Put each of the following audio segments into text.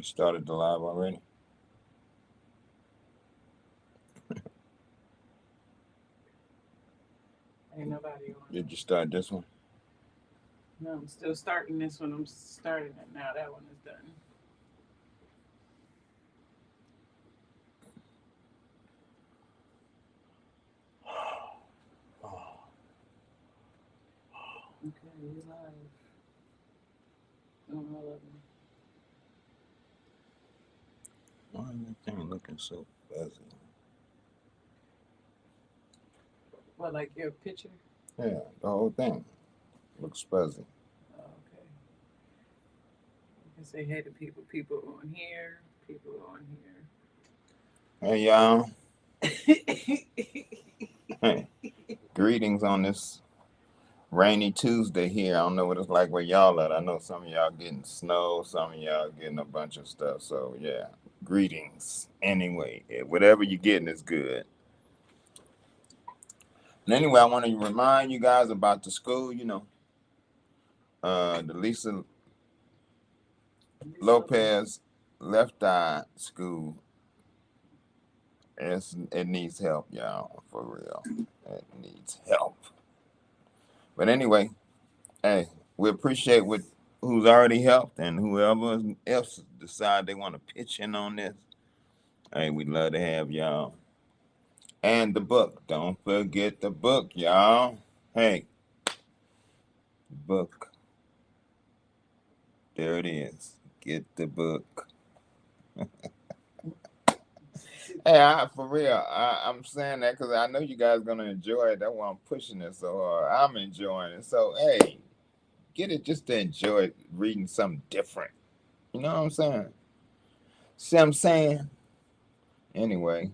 You started the live already? Ain't nobody on. Did you start this one? No, I'm still starting this one. I'm starting it now. That one is done. Okay, you live on all of them. Why is that thing looking so fuzzy? What, like your picture? Yeah, the whole thing looks fuzzy. Oh, okay. You can say hey to people. People on here. People on Hey, y'all. here. Greetings on this rainy Tuesday here. I don't know what it's like where y'all at. I know some of y'all getting snow, some of y'all getting a bunch of stuff. So, yeah, greetings. Anyway, whatever you're getting is good. And anyway, I want to remind you guys about the school, the Lisa Lopes Left Eye School. It needs help, y'all, for real. It needs help. But anyway, hey, we appreciate who's already helped and whoever else decide they want to pitch in on this. Hey, we'd love to have y'all. And the book. Don't forget the book, y'all. Hey, the book. There it is. Get the book. Hey, for real, I'm saying that because I know you guys gonna enjoy it. That's why I'm pushing it so hard. I'm enjoying it. So hey, get it just to enjoy it, reading something different. You know what I'm saying? See what I'm saying? Anyway,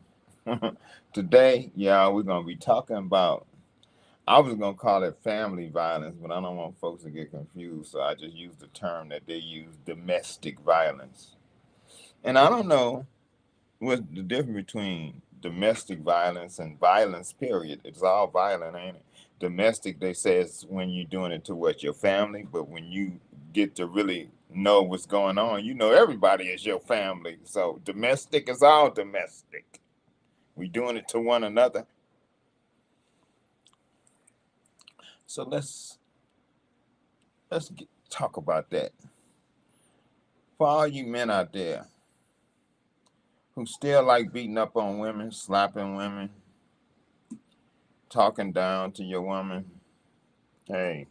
today, y'all, we're gonna be talking about. I was gonna call it family violence, but I don't want folks to get confused, so I just use the term that they use, domestic violence. And I don't know what's the difference between domestic violence and violence, period. It's all violent, ain't it? Domestic, they say, is when you're doing it to what, your family, but when you get to really know what's going on, you know everybody is your family. So domestic is all domestic. We doing it to one another. So talk about that. For all you men out there who still like beating up on women, slapping women, talking down to your woman, hey,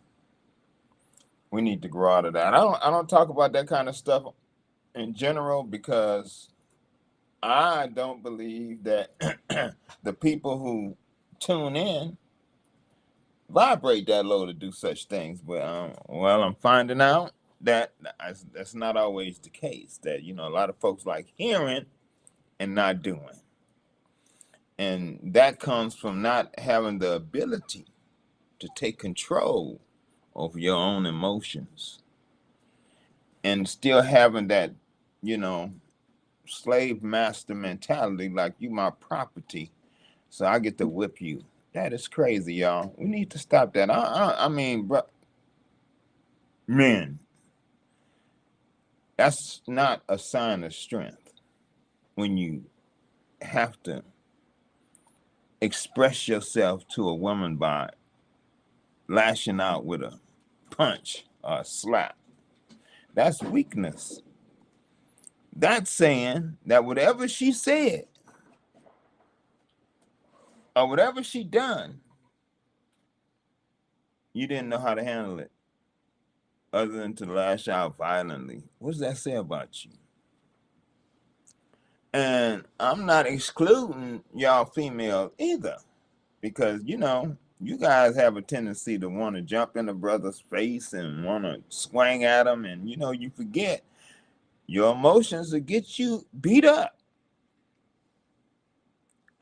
we need to grow out of that. I don't talk about that kind of stuff in general because I don't believe that the people who tune in vibrate that low to do such things. But well, I'm finding out that that's not always the case. That a lot of folks like hearing and not doing, and that comes from not having the ability to take control over your own emotions and still having that, you know, slave master mentality, like you my property, so I get to whip you. That is crazy, y'all. We need to stop that. I mean, bro, men, that's not a sign of strength when you have to express yourself to a woman by lashing out with a punch or a slap. That's weakness. That's saying that whatever she said or whatever she done, you didn't know how to handle it other than to lash out violently. What does that say about you? And I'm not excluding y'all females either, because you guys have a tendency to want to jump in a brother's face and want to swing at him, and you forget your emotions will get you beat up.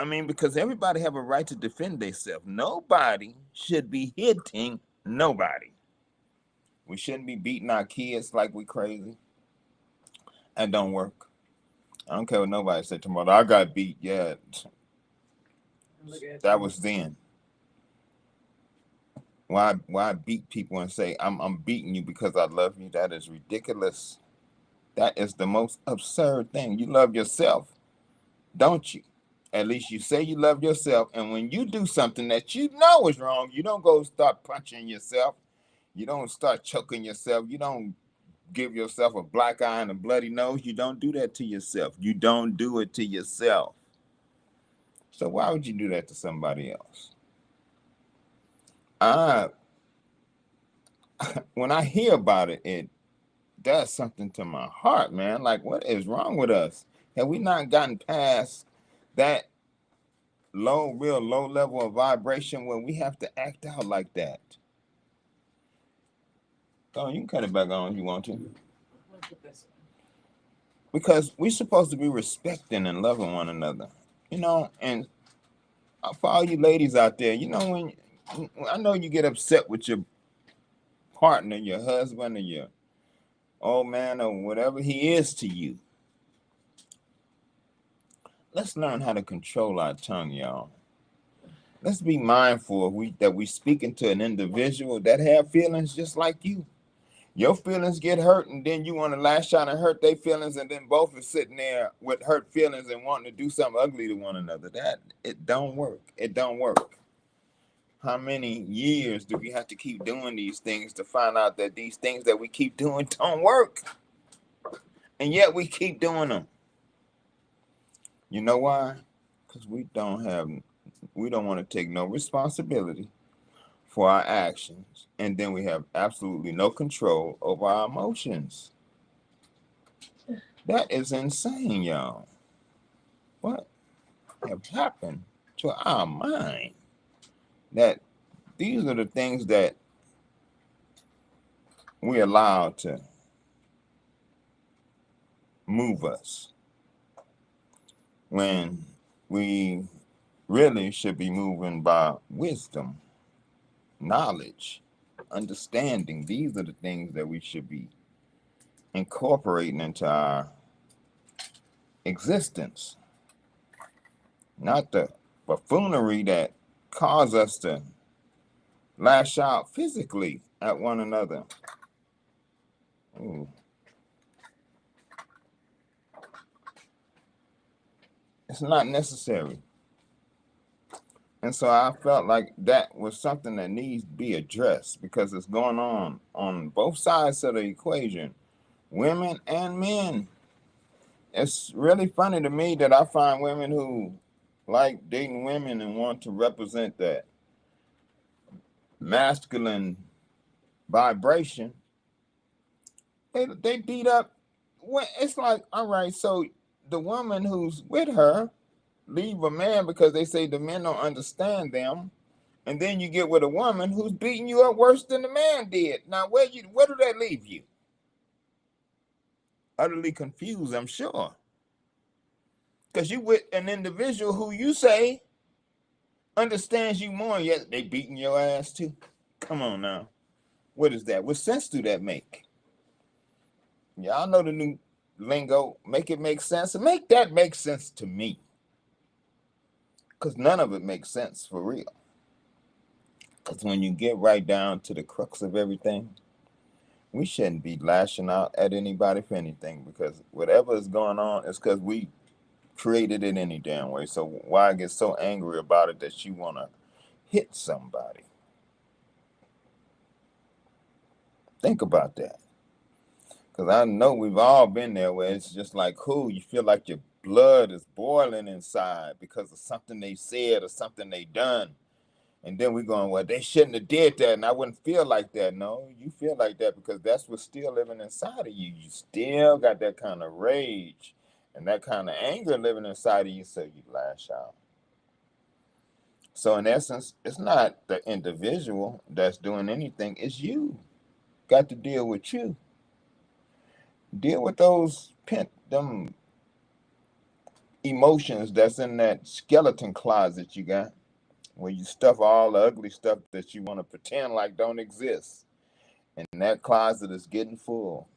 I mean, because everybody have a right to defend themselves. Nobody should be hitting nobody. We shouldn't be beating our kids like we crazy. That don't work. I don't care what nobody said tomorrow. I got beat. Yeah, Look at that you. was then. Why beat people and say I'm beating you because I love you? That is ridiculous. That is the most absurd thing. You love yourself, don't you? At least you say you love yourself. And when you do something that you know is wrong, you don't go start punching yourself. You don't start choking yourself. You don't give yourself a black eye and a bloody nose. You don't do that to yourself. You don't do it to yourself. So why would you do that to somebody else? I When I hear about it, it does something to my heart, man. Like, what is wrong with us? Have we not gotten past that real low level of vibration where we have to act out like that? Oh, you can cut it back on if you want to. I'll put this Because we're supposed to be respecting and loving one another. And for all you ladies out there, when I know you get upset with your partner, your husband, or your old man, or whatever he is to you. Let's learn how to control our tongue, y'all. Let's be mindful that we speaking to an individual that have feelings just like you. Your feelings get hurt, and then you want to lash out and hurt their feelings, and then both are sitting there with hurt feelings and wanting to do something ugly to one another. That it don't work. It don't work. How many years do we have to keep doing these things to find out that these things that we keep doing don't work? And yet we keep doing them. You know why? Because we don't want to take no responsibility for our actions, and then we have absolutely no control over our emotions. That is insane, y'all. What have happened to our mind? That these are the things that we allow to move us when we really should be moving by wisdom, knowledge, understanding. These are the things that we should be incorporating into our existence, not the buffoonery that cause us to lash out physically at one another. Ooh. It's not necessary. And so I felt like that was something that needs to be addressed because it's going on both sides of the equation, women and men. It's really funny to me that I find women who like dating women and want to represent that masculine vibration. They beat up. It's like, all right, so the woman who's with her leave a man because they say the men don't understand them, and then you get with a woman who's beating you up worse than the man did. Now, where do that leave you? Utterly confused, I'm sure, because you with an individual who you say understands you more, yet they beating your ass too. Come on now, what is that? What sense do that make? Y'all know the new lingo. Make it make sense, and make that make sense to me, because none of it makes sense for real. Because when you get right down to the crux of everything, we shouldn't be lashing out at anybody for anything, because whatever is going on is because we created it any damn way. So why get so angry about it that you want to hit somebody? Think about that. Because I know we've all been there where it's just like, cool, you feel like your blood is boiling inside because of something they said or something they done. And then we're going, well, they shouldn't have did that, and I wouldn't feel like that. No, you feel like that because that's what's still living inside of you. You still got that kind of rage and that kind of anger living inside of you, so you lash out. So in essence, it's not the individual that's doing anything, it's you. Got to deal with you. Deal with those them emotions that's in that skeleton closet you got, where you stuff all the ugly stuff that you want to pretend like don't exist. And that closet is getting full.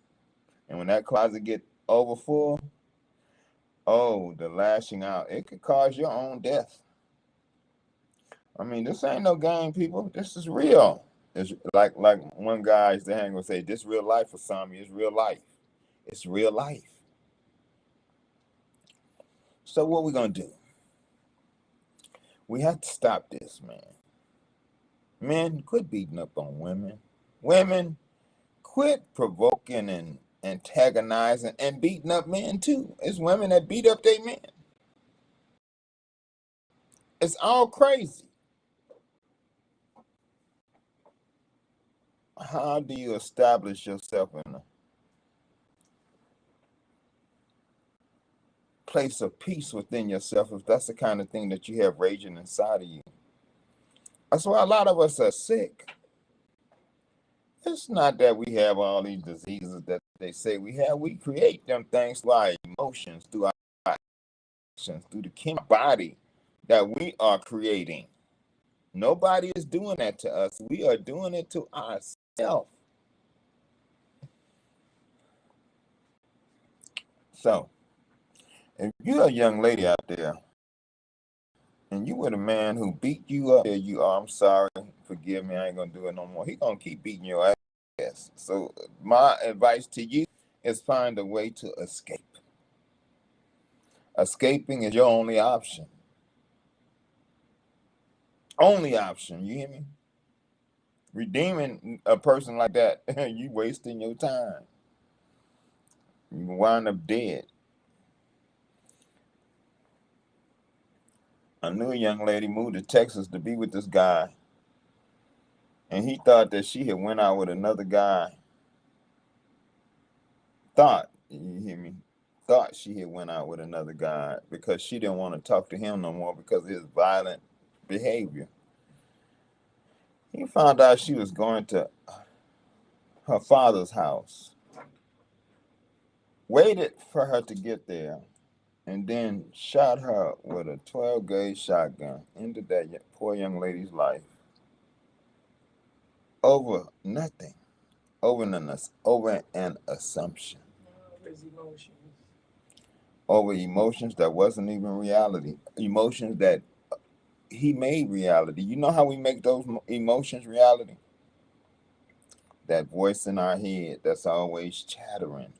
And when that closet get over full, oh, the lashing out, it could cause your own death. I mean, this ain't no game, people. This is real. It's like one guy used to hang and say, this real life for some, it's real life. It's real life. So what we gonna do? We have to stop this, man. Men, quit beating up on women. Women, quit provoking and antagonizing and beating up men too. It's women that beat up their men. It's all crazy. How do you establish yourself in a place of peace within yourself if that's the kind of thing that you have raging inside of you? That's why a lot of us are sick. It's not that we have all these diseases that they say we have. We create them things like emotions through our actions, through the chemical body that we are creating. Nobody is doing that to us. We are doing it to ourselves. So, if you're a young lady out there and you with a man who beat you up, you are, I'm sorry, forgive me, I ain't gonna do it no more. He gonna keep beating your ass. So my advice to you is find a way to escape. Escaping is your only option. Only option, you hear me? Redeeming a person like that, you wasting your time. You wind up dead. I knew a young lady moved to Texas to be with this guy, and he thought that she had went out with another guy. Thought, you hear me? Thought she had went out with another guy because she didn't want to talk to him no more because of his violent behavior. He found out she was going to her father's house, waited for her to get there, and then shot her with a 12 gauge shotgun. Ended that poor young lady's life over nothing, over an assumption, His emotions. over emotions that wasn't even reality, emotions that he made reality. You know how we make those emotions reality? That voice in our head that's always chattering.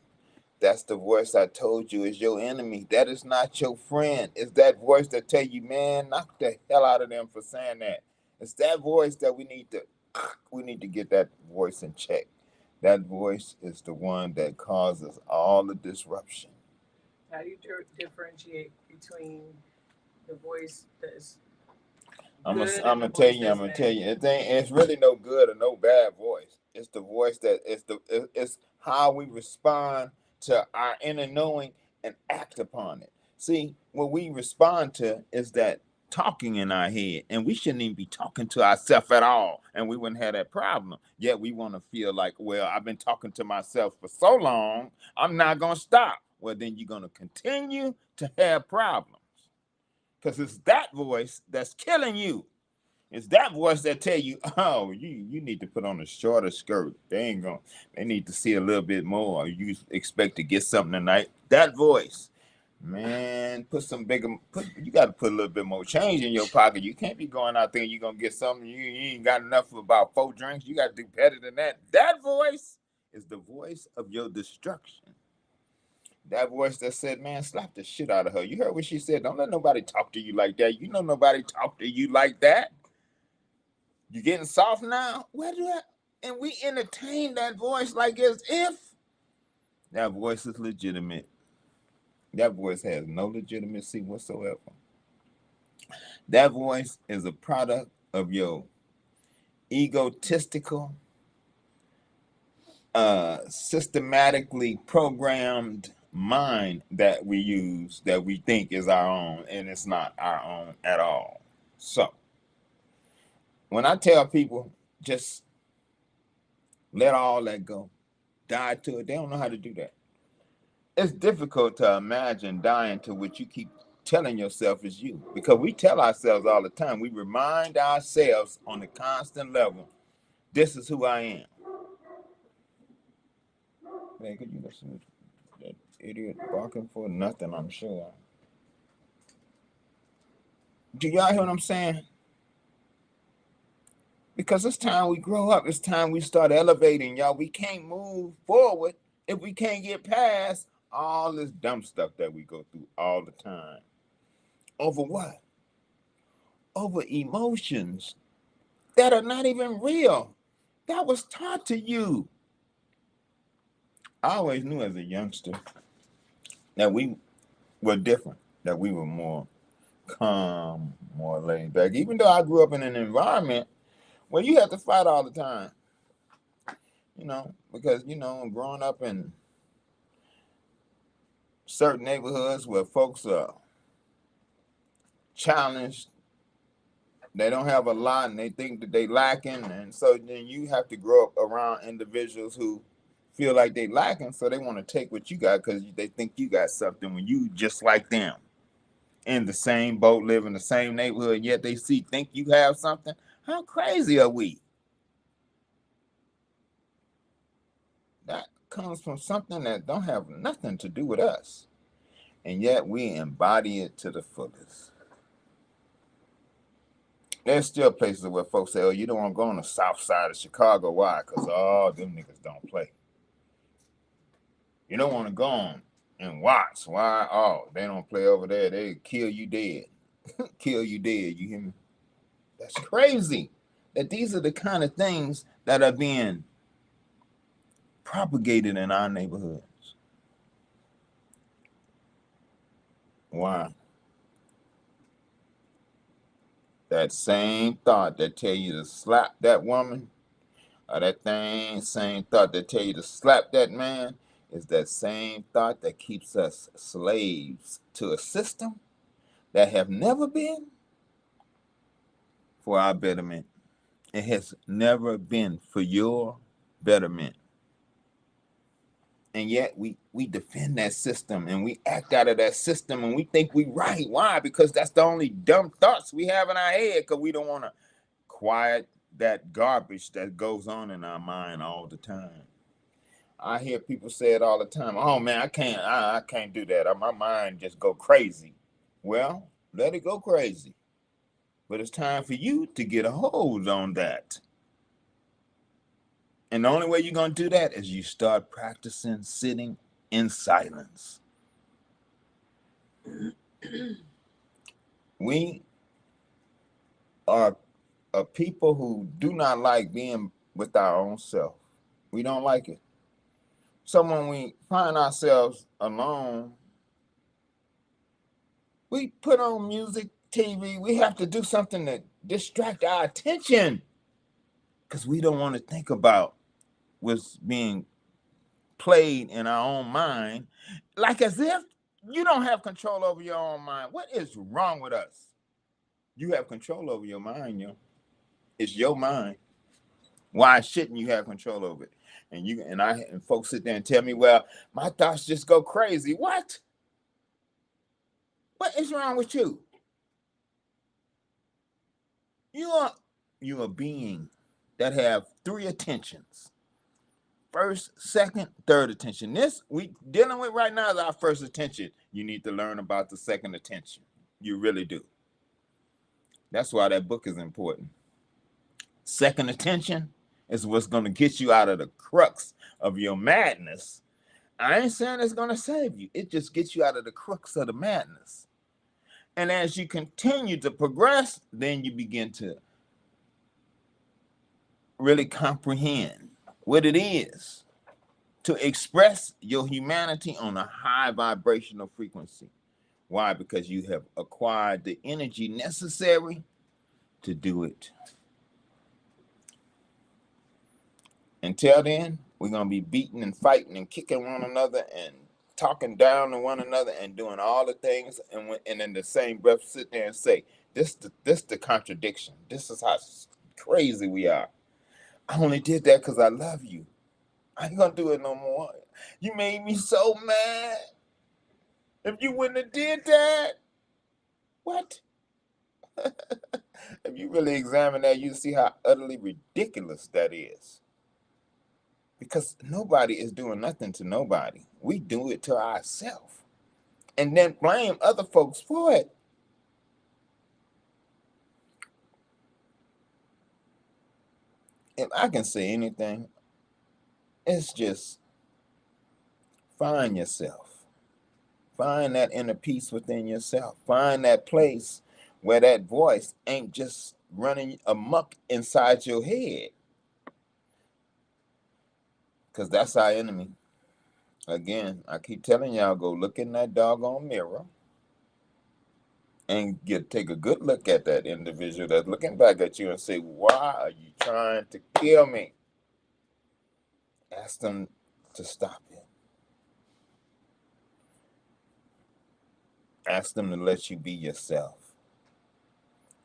That's the voice I told you is your enemy. That is not your friend. It's that voice that tell you, man, knock the hell out of them for saying that. It's that voice that we need to get that voice in check. That voice is the one that causes all the disruption. How do you differentiate between the voice that's I'm gonna good I'm and the gonna tell voice you. I'm that's gonna tell bad? you. It's really no good or no bad voice. It's the voice that it's how we respond to our inner knowing and act upon it. See, what we respond to is that talking in our head, and we shouldn't even be talking to ourselves at all, and we wouldn't have that problem. Yet we want to feel like, well, I've been talking to myself for so long, I'm not gonna stop. Well, then you're gonna continue to have problems because it's that voice that's killing you. It's that voice that tell you, oh, you need to put on a shorter skirt. They need to see a little bit more. You expect to get something tonight. That voice, man, you got to put a little bit more change in your pocket. You can't be going out there and you're gonna get something. You ain't got enough for about 4 drinks. You got to do better than that. That voice is the voice of your destruction. That voice that said, man, slap the shit out of her. You heard what she said. Don't let nobody talk to you like that. You know nobody talk to you like that. You getting soft now? Where do I? And we entertain that voice like as if that voice is legitimate. That voice has no legitimacy whatsoever. That voice is a product of your egotistical, systematically programmed mind that we use that we think is our own, and it's not our own at all. So when I tell people just let all that go, die to it, they don't know how to do that. It's difficult to imagine dying to what you keep telling yourself is you, because we tell ourselves all the time. We remind ourselves on a constant level, this is who I am. Man, could you listen to that idiot barking for nothing? I'm sure. Do y'all hear what I'm saying? Because it's time we grow up. It's time we start elevating, y'all. We can't move forward if we can't get past all this dumb stuff that we go through all the time? Over what? Over emotions that are not even real. That was taught to you. I always knew as a youngster that we were different, that we were more calm, more laid back. Even though I grew up in an environment where you have to fight all the time, because, growing up in certain neighborhoods where folks are challenged, they don't have a lot and they think that they lacking. And so then you have to grow up around individuals who feel like they lacking. So they want to take what you got because they think you got something when you just like them. In the same boat, live in the same neighborhood, yet they think you have something. How crazy are we? That comes from something that don't have nothing to do with us. And yet we embody it to the fullest. There's still places where folks say, oh, you don't want to go on the south side of Chicago. Why? Because all them niggas don't play. You don't want to go on and watch. Why? Oh, they don't play over there. They kill you dead. Kill you dead. You hear me? That's crazy. That these are the kind of things that are being propagated in our neighborhoods. Why? That same thought that tell you to slap that woman, or that same thought that tell you to slap that man, is that same thought that keeps us slaves to a system that have never been for our betterment. It has never been for your betterment. And yet we defend that system and we act out of that system and we think we right. Why? Because that's the only dumb thoughts we have in our head, because we don't want to quiet that garbage that goes on in our mind all the time. I hear people say it all the time. Oh man, I can't do that. My mind just go crazy. Well, let it go crazy. But it's time for you to get a hold on that. And the only way you're going to do that is you start practicing sitting in silence. We are a people who do not like being with our own self. We don't like it. So when we find ourselves alone, we put on music, TV. We have to do something to distract our attention because we don't want to think about what's being played in our own mind, like as if you don't have control over your own mind. What is wrong with us? You have control over your mind, yo. It's your mind. Why shouldn't you have control over it? And folks sit there and tell me, well, my thoughts just go crazy. What? What is wrong with you? You are a being that have three attentions. First, second, third attention. This we dealing with right now is our first attention. You need to learn about the second attention. You really do. That's why that book is important. Second attention is what's going to get you out of the crux of your madness. I ain't saying it's going to save you. It just gets you out of the crux of the madness. And as you continue to progress, then you begin to really comprehend what it is to express your humanity on a high vibrational frequency. Why? Because you have acquired the energy necessary to do it. Until then, we're going to be beating and fighting and kicking one another and talking down to one another and doing all the things, and in the same breath sit there and say, this the contradiction. This is how crazy we are. I only did that because I love you. I ain't going to do it no more. You made me so mad. If you wouldn't have did that, what? If you really examine that, you see how utterly ridiculous that is. Because nobody is doing nothing to nobody. We do it to ourselves. And then blame other folks for it. If I can say anything, it's just Find yourself. Find that inner peace within yourself. Find that place where that voice ain't just running amok inside your head. Because that's our enemy. Again, I keep telling y'all, go look in that doggone mirror and take a good look at that individual that's looking back at you and say, why are you trying to kill me? Ask them to stop it. Ask them to let you be yourself.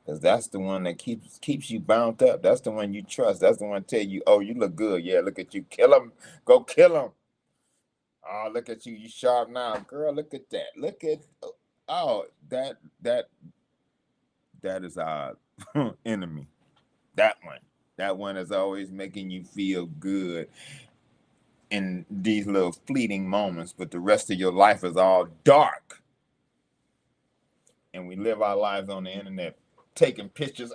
Because that's the one that keeps you bound up. That's the one you trust. That's the one tell you, oh, you look good. Yeah, look at you. Kill him. Go kill him. Oh, look at you. You sharp now. Girl, look at that. Look at, oh, that is our enemy. That one. That one is always making you feel good in these little fleeting moments, but the rest of your life is all dark. And we live our lives on the internet taking pictures,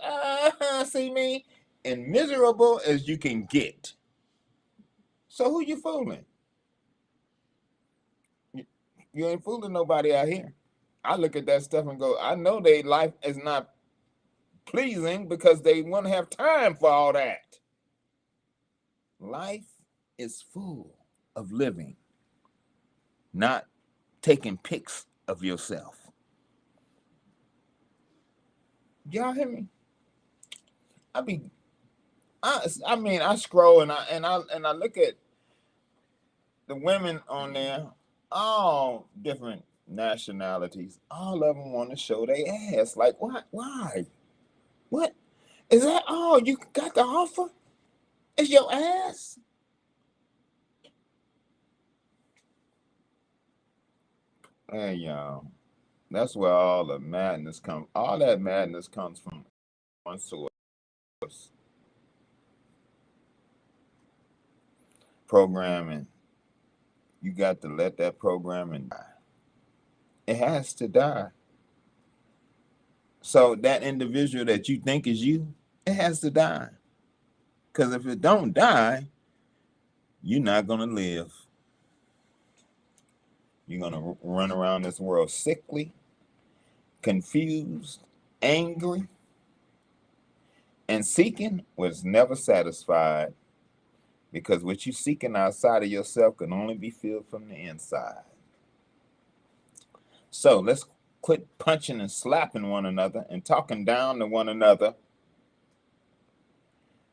see me, and miserable as you can get. So who you fooling? You ain't fooling nobody out here. I look at that stuff and go, I know their life is not pleasing because they won't have time for all that. Life is full of living, not taking pics of yourself. Y'all hear me? I mean, I scroll and I look at the women on there, all different nationalities. All of them want to show their ass. Like, what? Why? What is that? All you got to offer? Is your ass? Hey, y'all. That's where all the madness comes. All that madness comes from one source. Programming. You got to let that programming die. It has to die. So that individual that you think is you, it has to die. Because if it don't die, you're not going to live. You're going to run around this world sickly, confused, angry, and seeking was never satisfied, because what you're seeking outside of yourself can only be filled from the inside. So let's quit punching and slapping one another and talking down to one another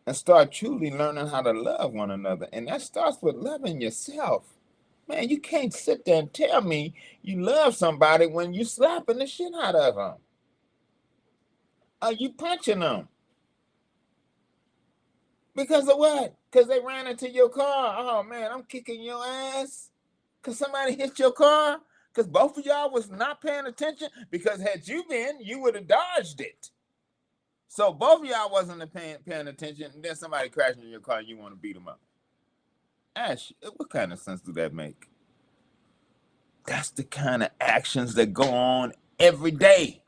and start truly learning how to love one another. And that starts with loving yourself. Man, you can't sit there and tell me you love somebody when you slapping the shit out of them. Are you punching them? Because of what? Because they ran into your car. Oh, man, I'm kicking your ass. Because somebody hit your car. Because both of y'all was not paying attention. Because had you been, you would have dodged it. So both of y'all wasn't paying attention. And then somebody crashed in your car and you want to beat them up. Ash, what kind of sense do that make? That's the kind of actions that go on every day.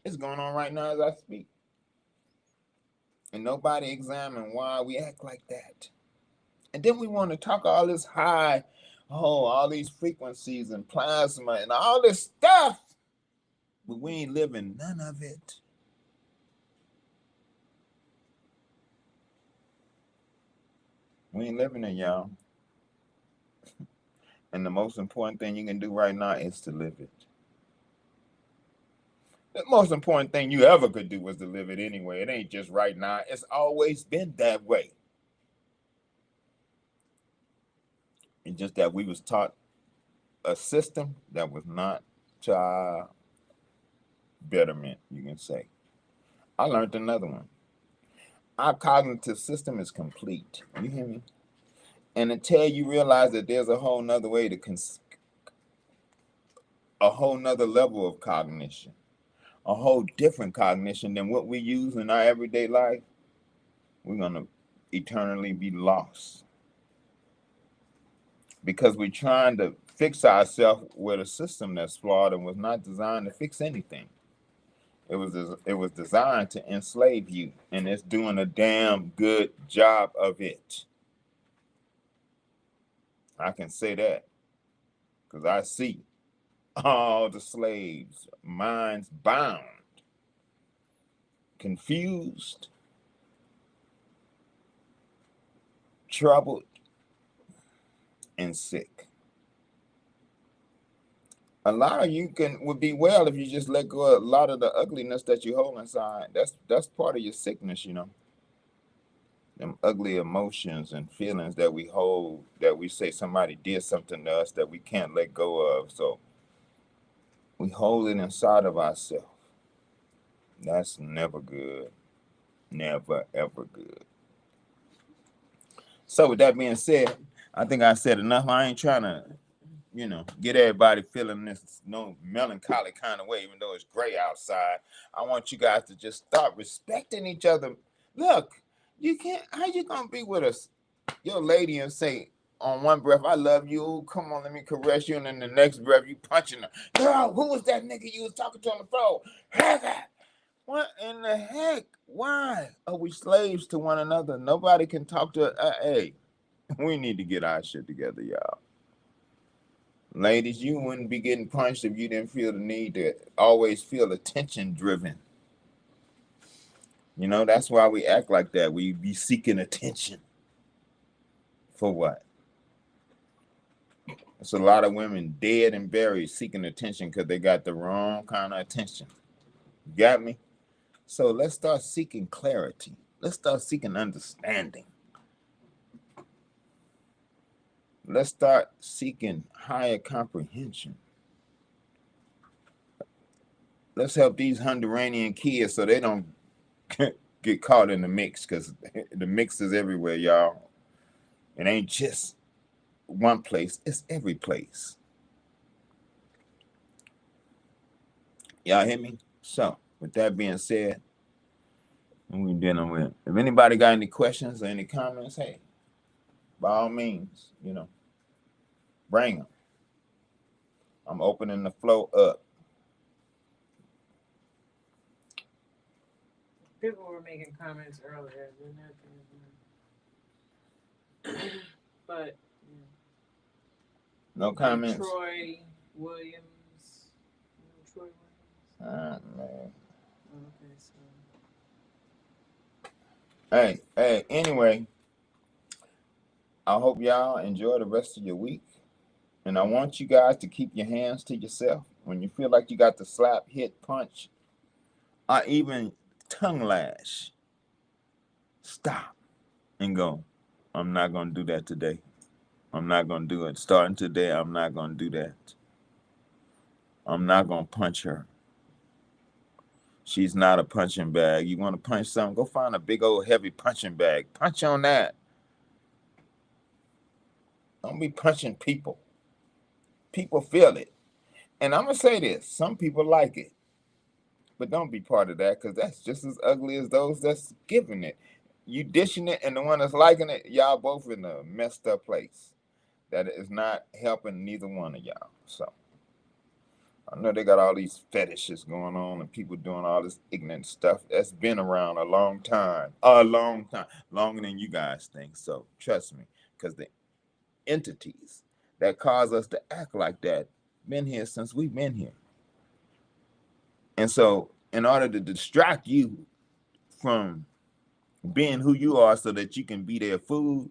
It's going on right now as I speak. And nobody examine why we act like that. And then we want to talk all this high, all these frequencies and plasma and all this stuff. But we ain't living none of it. We ain't living it, y'all. And the most important thing you can do right now is to live it. The most important thing you ever could do was to live it anyway. It ain't just right now. It's always been that way. It's just that we was taught a system that was not to our betterment, you can say. I learned another one. Our cognitive system is complete. You hear me? And until you realize that there's a whole nother way to a whole nother level of cognition, a whole different cognition than what we use in our everyday life, we're going to eternally be lost. Because we're trying to fix ourselves with a system that's flawed and was not designed to fix anything. It was designed to enslave you, and it's doing a damn good job of it. I can say that. because I see all the slaves, minds bound, confused, troubled, and sick. A lot of you can would be well if you just let go of a lot of the ugliness that you hold inside. That's part of your sickness, you know. Them ugly emotions and feelings that we hold, that we say somebody did something to us that we can't let go of. So we hold it inside of ourselves. That's never good. Never ever good. So with that being said, I think I said enough. I ain't trying to, get everybody feeling this no melancholy kind of way, even though it's gray outside. I want you guys to just start respecting each other. Look, you can't. How you gonna be with us, your lady, and say on one breath, "I love you. Come on, let me caress you," and then the next breath, you punching her. Girl, who was that nigga you was talking to on the phone? What in the heck? Why are we slaves to one another? Nobody can talk to. Hey, we need to get our shit together, y'all. Ladies, you wouldn't be getting punched if you didn't feel the need to always feel attention driven. That's why we act like that. We be seeking attention. For what? It's a lot of women dead and buried seeking attention because they got the wrong kind of attention. You got me? So let's start seeking clarity. Let's start seeking understanding. Let's start seeking higher comprehension. Let's help these Honduranian kids so they don't get caught in the mix, because the mix is everywhere, y'all. It ain't just one place, it's every place. Y'all hear me? So, with that being said, what we dealing with? If anybody got any questions or any comments, hey, by all means, bring them. I'm opening the flow up. People were making comments earlier, but No comments. Troy Williams. Troy Williams. Man. Okay, so. Hey. Anyway, I hope y'all enjoy the rest of your week. And I want you guys to keep your hands to yourself. When you feel like you got to slap, hit, punch, or even tongue lash, stop and go, I'm not going to do that today. I'm not going to do it. Starting today, I'm not going to do that. I'm not going to punch her. She's not a punching bag. You want to punch something? Go find a big old heavy punching bag. Punch on that. Don't be punching people. People feel it. And I'm going to say this. Some people like it. But don't be part of that, because that's just as ugly as those that's giving it. You dishing it and the one that's liking it, y'all both in a messed up place. That is not helping neither one of y'all. So I know they got all these fetishes going on and people doing all this ignorant stuff that's been around a long time. A long time. Longer than you guys think. So trust me, because the entities that cause us to act like that been here since we've been here. And so in order to distract you from being who you are so that you can be their food,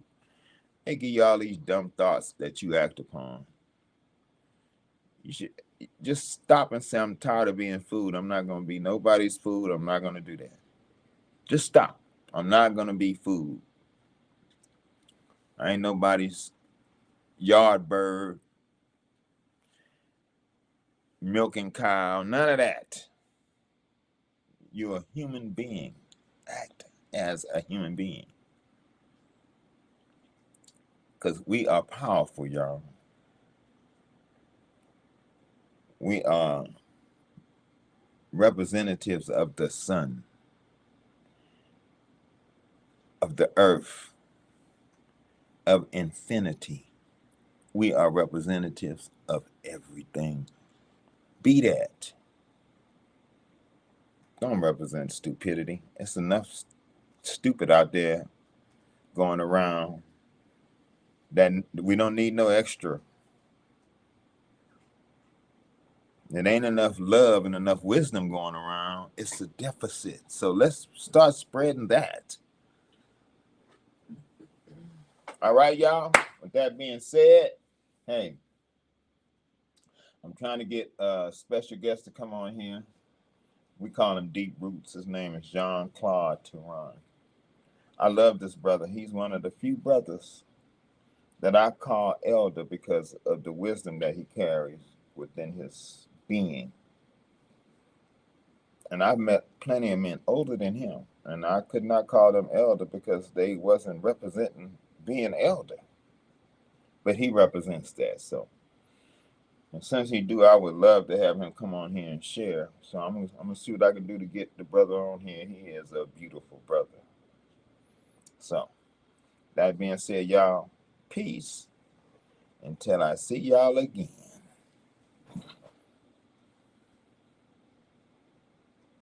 they give you all these dumb thoughts that you act upon. You should just stop and say, I'm tired of being food. I'm not going to be nobody's food. I'm not going to do that. Just stop. I'm not going to be food. I ain't nobody's yard bird, milking cow, none of that. You're a human being. Act as a human being. Because we are powerful, y'all. We are representatives of the sun, of the earth, of infinity. We are representatives of everything. Be that. Don't represent stupidity. It's enough stupid out there going around that we don't need no extra. It ain't enough love and enough wisdom going around. It's a deficit. So let's start spreading that. All right, y'all. With that being said, hey, I'm trying to get a special guest to come on here. We call him Deep Roots. His name is Jean Claude Turan. I love this brother. He's one of the few brothers that I call elder because of the wisdom that he carries within his being. And I've met plenty of men older than him, and I could not call them elder because they wasn't representing being elder. But he represents that. So, and since he do, I would love to have him come on here and share. So I'm gonna see what I can do to get the brother on here. He is a beautiful brother. So that being said, y'all, peace until I see y'all again.